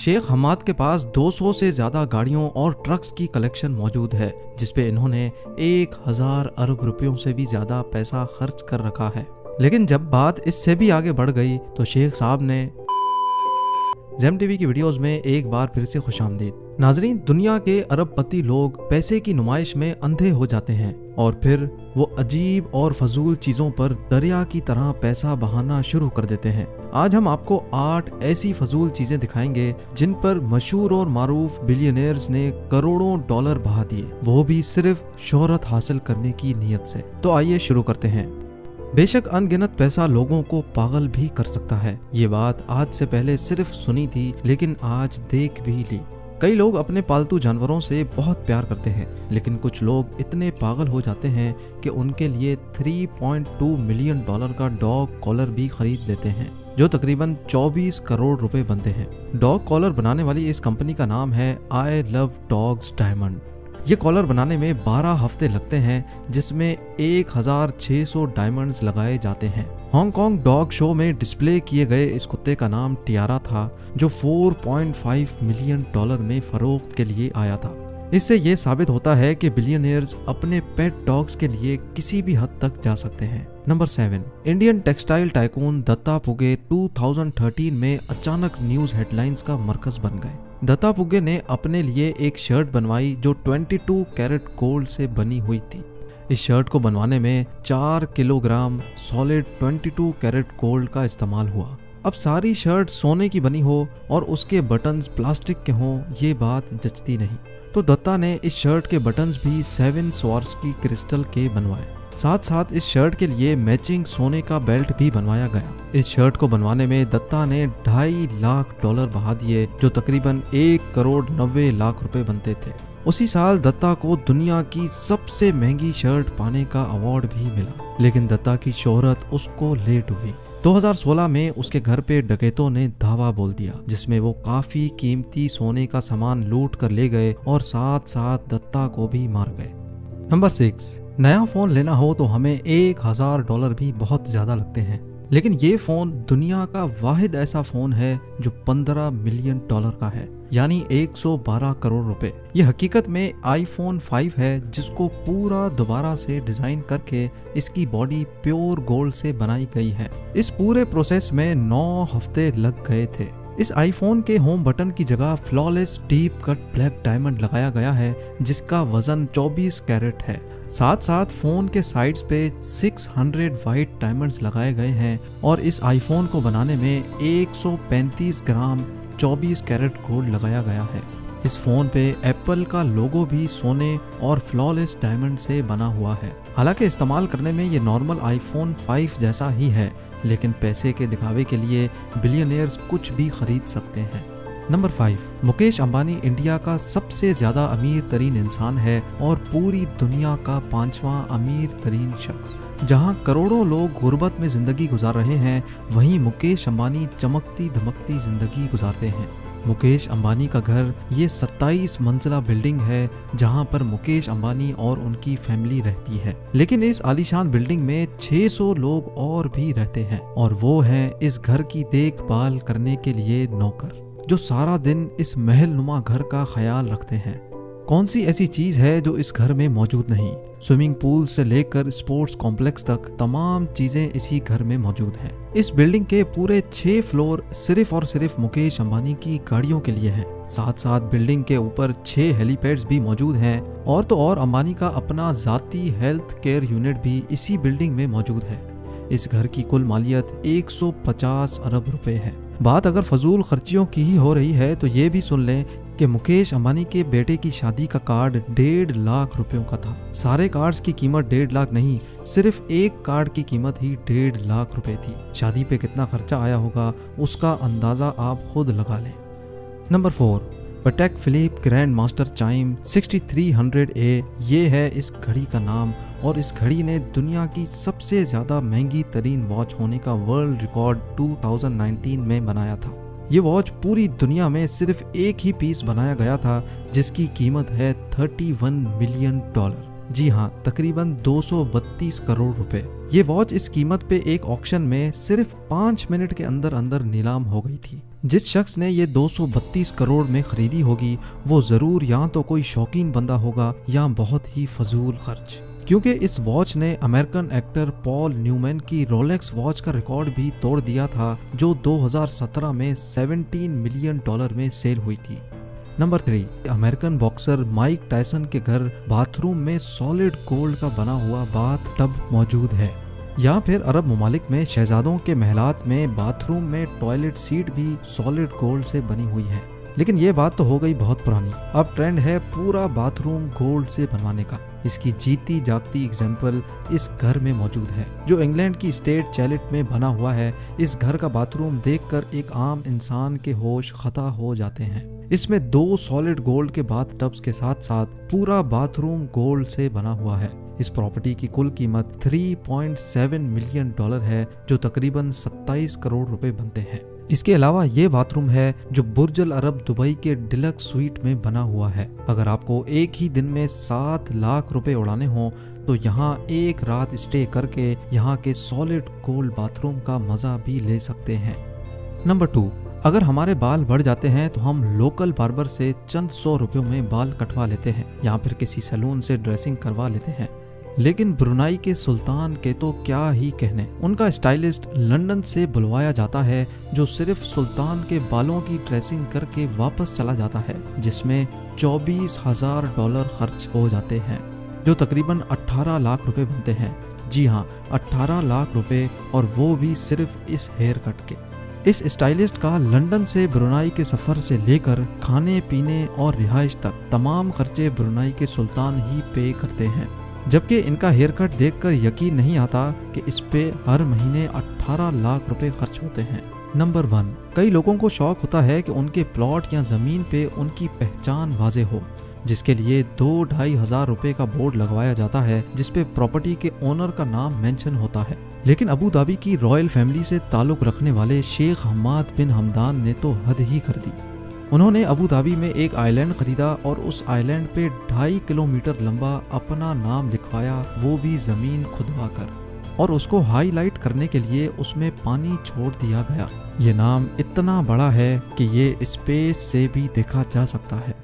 शेख हमाद के पास 200 से ज्यादा गाड़ियों और ट्रक्स की कलेक्शन मौजूद है, जिसपे इन्होंने 1000 अरब रुपयों से भी ज्यादा पैसा खर्च कर रखा है। लेकिन जब बात इससे भी आगे बढ़ गई तो शेख साहब ने ज़ेम टीवी की वीडियोस में एक बार फिर से खुशामदीद। नाजरीन, दुनिया के अरबपति लोग पैसे की नुमाइश में अंधे हो जाते हैं और फिर वो अजीब और फजूल चीजों पर दरिया की तरह पैसा बहाना शुरू कर देते हैं। आज हम आपको 8 ऐसी फजूल चीजें दिखाएंगे जिन पर मशहूर और मारूफ बिलियनियर्स ने करोड़ों डॉलर बहा दिए, वो भी सिर्फ शोहरत हासिल करने की नीयत से। तो आइए शुरू करते हैं। बेशक अनगिनत पैसा लोगों को पागल भी कर सकता है। ये बात आज से पहले सिर्फ सुनी थी, लेकिन आज देख भी ली। कई लोग अपने पालतू जानवरों से बहुत प्यार करते हैं, लेकिन कुछ लोग इतने पागल हो जाते हैं कि उनके लिए 3.2 मिलियन डॉलर का डॉग कॉलर भी खरीद लेते हैं, जो तकरीबन 24 करोड़ रुपए बनते हैं। डॉग कॉलर बनाने वाली इस कंपनी का नाम है आई लव डॉग्स डायमंड। ये कॉलर बनाने में 12 हफ्ते लगते हैं, जिसमें 1600 डायमंड्स लगाए जाते हैं। हांगकांग डॉग शो में डिस्प्ले किए गए इस कुत्ते का नाम टियारा था, जो 4.5 मिलियन डॉलर में फरोख्त के लिए आया था। इससे ये साबित होता है कि बिलियनियर्स अपने पेट डॉग्स के लिए किसी भी हद तक जा सकते हैं। Number 7, Indian textile tycoon Datta Phuge 2013 में अचानक न्यूज हेडलाइंस का मरकज बन गए। दत्ता पुगे ने अपने लिए एक शर्ट बनवाई जो 22 कैरेट गोल्ड से बनी हुई थी। इस शर्ट को बनवाने में 4 किलोग्राम सॉलिड 22 कैरेट गोल्ड का इस्तेमाल हुआ। अब सारी शर्ट सोने की बनी हो और उसके बटन्स प्लास्टिक के हों, ये बात जचती नहीं। तो दत्ता ने इस शर्ट के बटन्स भी 7 स्वारोस्की क्रिस्टल के बनवाए। साथ साथ इस शर्ट के लिए मैचिंग सोने का बेल्ट भी बनवाया गया। इस शर्ट को बनवाने में दत्ता ने 2.5 लाख डॉलर बहा दिए, जो तकरीबन 1 करोड़ 90 लाख रुपए बनते थे। उसी साल दत्ता को दुनिया की सबसे महंगी शर्ट पाने का अवार्ड भी मिला, लेकिन दत्ता की शोहरत उसको ले डूबी। 2016 में उसके घर पे डकैतों ने धावा बोल दिया, जिसमें वो काफी कीमती सोने का सामान लूट कर ले गए और साथ साथ दत्ता को भी मार गए। नंबर 6, नया फोन लेना हो तो हमें 1000 डॉलर भी बहुत ज्यादा लगते हैं, लेकिन ये फोन दुनिया का वाहिद ऐसा फोन है जो 15 मिलियन डॉलर का है, यानी 112 करोड़ रुपए। ये हकीकत में आईफोन 5 है, जिसको पूरा दोबारा से डिजाइन करके इसकी बॉडी प्योर गोल्ड से बनाई गई है। इस पूरे प्रोसेस में 9 हफ्ते लग गए थे। इस आईफोन के होम बटन की जगह flawless deep cut black diamond लगाया गया है, जिसका वजन 24 कैरेट है। साथ साथ फोन के साइड्स पे 600 वाइट डायमंड्स लगाए गए हैं और इस आईफोन को बनाने में 135 ग्राम 24 कैरेट गोल्ड लगाया गया है। इस फोन पे एप्पल का लोगो भी सोने और फ्लॉलेस डायमंड से बना हुआ है। हालांकि इस्तेमाल करने में ये नॉर्मल आईफोन 5 जैसा ही है, लेकिन पैसे के दिखावे के लिए बिलियनियर्स कुछ भी खरीद सकते हैं। नंबर 5, मुकेश अंबानी इंडिया का सबसे ज्यादा अमीर तरीन इंसान है और पूरी दुनिया का 5वां अमीर तरीन शख्स। जहां करोड़ों लोग गुर्बत में जिंदगी गुजार रहे हैं, वहीं मुकेश अंबानी चमकती धमकती जिंदगी गुजारते हैं। मुकेश अंबानी का घर ये 27 मंजिला बिल्डिंग है, जहां पर मुकेश अंबानी और उनकी फैमिली रहती है। लेकिन इस आलीशान बिल्डिंग में 600 लोग और भी रहते हैं, और वो हैं इस घर की देखभाल करने के लिए नौकर, जो सारा दिन इस महल नुमा घर का ख्याल रखते हैं। कौन सी ऐसी चीज है जो इस घर में मौजूद नहीं? स्विमिंग पूल से लेकर स्पोर्ट्स कॉम्प्लेक्स तक तमाम चीजें इसी घर में मौजूद हैं। इस बिल्डिंग के पूरे 6 फ्लोर सिर्फ और सिर्फ मुकेश अंबानी की गाड़ियों के लिए हैं। साथ साथ बिल्डिंग के ऊपर 6 हेलीपैड्स भी मौजूद हैं, और तो और अंबानी का अपना जाती हेल्थ केयर यूनिट भी इसी बिल्डिंग में मौजूद है। इस घर की कुल मालियत 150 अरब रुपए है। बात अगर फजूल खर्चियों की ही हो रही है तो ये भी सुन लें कि मुकेश अंबानी के बेटे की शादी का कार्ड 1.5 लाख रुपयों का था। सारे कार्ड्स की कीमत 1.5 लाख नहीं, सिर्फ एक कार्ड की कीमत ही 1.5 लाख रुपए थी। शादी पे कितना खर्चा आया होगा उसका अंदाजा आप खुद लगा लें। Number 4, Patek Philippe Grand Master Chime 6300A, ये है इस घड़ी का नाम, और इस घड़ी ने दुनिया की सबसे ज्यादा महंगी तरीन वॉच होने का वर्ल्ड रिकॉर्ड 2019 में बनाया था। ये वॉच पूरी दुनिया में सिर्फ एक ही पीस बनाया गया था, जिसकी कीमत है 31 मिलियन डॉलर। जी हाँ, तकरीबन 232 करोड़ रुपए। ये वॉच इस कीमत पे एक ऑक्शन में सिर्फ 5 मिनट के अंदर अंदर नीलाम हो गई थी। जिस शख्स ने ये 232 करोड़ में खरीदी होगी वो जरूर या तो कोई शौकीन बंदा होगा या बहुत ही फजूल खर्च, क्योंकि इस वॉच ने अमेरिकन एक्टर पॉल न्यूमैन की रोलेक्स वॉच का रिकॉर्ड भी तोड़ दिया था जो 2017 में $17 मिलियन में सेल हुई थी। Number 3, American boxer Mike Tyson के घर बाथरूम में सॉलिड गोल्ड का बना हुआ बाथ टब मौजूद है। या फिर अरब ममालिक में शहजादों के महलात में बाथरूम में टॉयलेट सीट भी सॉलिड गोल्ड से बनी हुई है। लेकिन ये बात तो हो गई बहुत पुरानी, अब ट्रेंड है पूरा बाथरूम गोल्ड से बनवाने का। इसकी जीती जागती एग्जाम्पल इस घर में मौजूद है जो इंग्लैंड की स्टेट चैलेट में बना हुआ है। इस घर का बाथरूम देखकर एक आम इंसान के होश खता हो जाते हैं। इसमें 2 सॉलिड गोल्ड के बाथ टब्स के साथ साथ पूरा बाथरूम गोल्ड से बना हुआ है। इस प्रॉपर्टी की कुल कीमत $3.7 मिलियन है जो तकरीबन 27 करोड़ रुपए बनते हैं। इसके अलावा ये बाथरूम है जो बुर्ज अल अरब दुबई के डिलक्स स्वीट में बना हुआ है। अगर आपको एक ही दिन में 7 लाख रुपए उड़ाने हो तो यहाँ एक रात स्टे करके यहाँ के सॉलिड गोल्ड बाथरूम का मजा भी ले सकते हैं। नंबर 2, अगर हमारे बाल बढ़ जाते हैं तो हम लोकल बार्बर से चंद 100 रुपयों में बाल कटवा लेते हैं या फिर किसी सैलून से ड्रेसिंग करवा लेते हैं। लेकिन ब्रुनाई के सुल्तान के तो क्या ही कहने, उनका स्टाइलिस्ट लंदन से बुलवाया जाता है जो सिर्फ सुल्तान के बालों की ड्रेसिंग करके वापस चला जाता है, जिसमें $24,000 खर्च हो जाते हैं जो तकरीबन 18 लाख रुपए बनते हैं। जी हाँ, 18 लाख रुपए, और वो भी सिर्फ इस हेयर कट के। इस स्टाइलिस्ट का लंदन से ब्रुनाई के सफर से लेकर खाने पीने और रिहाइश तक तमाम खर्चे ब्रुनाई के सुल्तान ही पे करते हैं, जबकि इनका हेयर कट देखकर यकीन नहीं आता कि इस पे हर महीने 18 लाख रुपए खर्च होते हैं। नंबर 1, कई लोगों को शौक होता है कि उनके प्लॉट या जमीन पे उनकी पहचान वाजे हो, जिसके लिए 2-2.5 हजार रुपए का बोर्ड लगवाया जाता है जिसपे प्रॉपर्टी के ओनर का नाम मेंशन होता है। लेकिन अबू धाबी की रॉयल फैमिली से ताल्लुक रखने वाले शेख हम्माद बिन हमदान ने तो हद ही कर दी। उन्होंने अबू धाबी में एक आइलैंड खरीदा और उस आइलैंड पे 2.5 किलोमीटर लंबा अपना नाम लिखवाया, वो भी जमीन खुदवा कर, और उसको हाईलाइट करने के लिए उसमें पानी छोड़ दिया गया। ये नाम इतना बड़ा है कि ये स्पेस से भी देखा जा सकता है।